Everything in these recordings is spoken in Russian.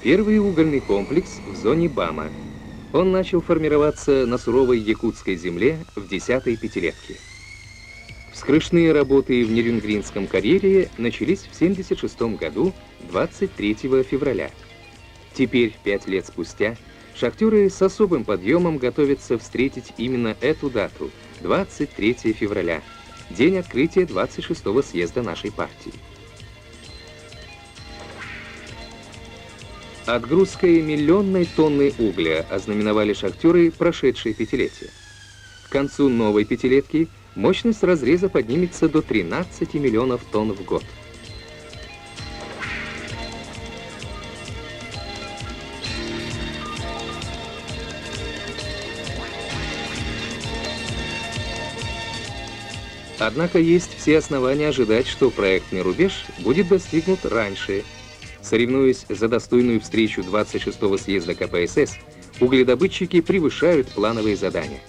Первый угольный комплекс в зоне БАМа. Он начал формироваться на суровой якутской земле в 10-й пятилетке. Вскрышные работы в Нерюнгринском карьере начались в 1976 году, 23 февраля. Теперь, 5 лет спустя, шахтеры с особым подъемом готовятся встретить именно эту дату, 23 февраля, день открытия 26-го съезда нашей партии. Отгрузкой миллионной тонны угля ознаменовали шахтеры прошедшее пятилетие. К концу новой пятилетки мощность разреза поднимется до 13 миллионов тонн в год. Однако есть все основания ожидать, что проектный рубеж будет достигнут раньше. Соревнуясь за достойную встречу 26-го съезда КПСС, угледобытчики превышают плановые задания.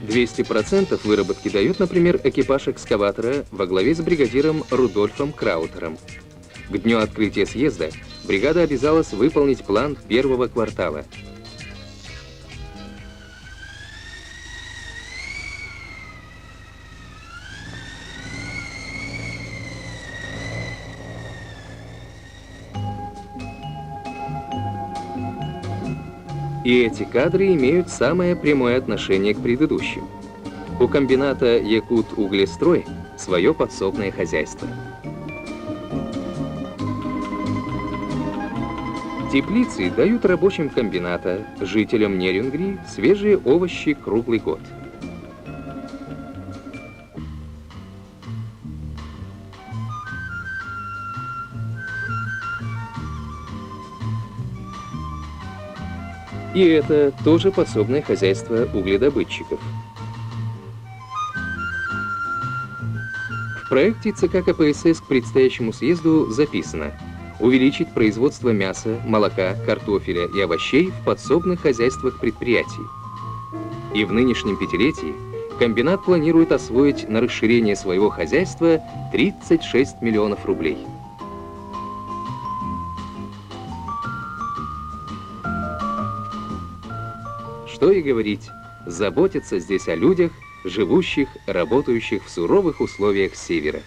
%200 выработки дает, например, экипаж экскаватора во главе с бригадиром Рудольфом Краутером. К дню открытия съезда бригада обязалась выполнить план первого квартала. И эти кадры имеют самое прямое отношение к предыдущим. У комбината «Якут-Углестрой» свое подсобное хозяйство. Теплицы дают рабочим комбината, жителям Нерюнгри, свежие овощи круглый год. И это тоже подсобное хозяйство угледобытчиков. В проекте ЦК КПСС к предстоящему съезду записано: увеличить производство мяса, молока, картофеля и овощей в подсобных хозяйствах предприятий. И в нынешнем пятилетии комбинат планирует освоить на расширение своего хозяйства 36 миллионов рублей. Что и говорить, заботятся здесь о людях, живущих, работающих в суровых условиях Севера.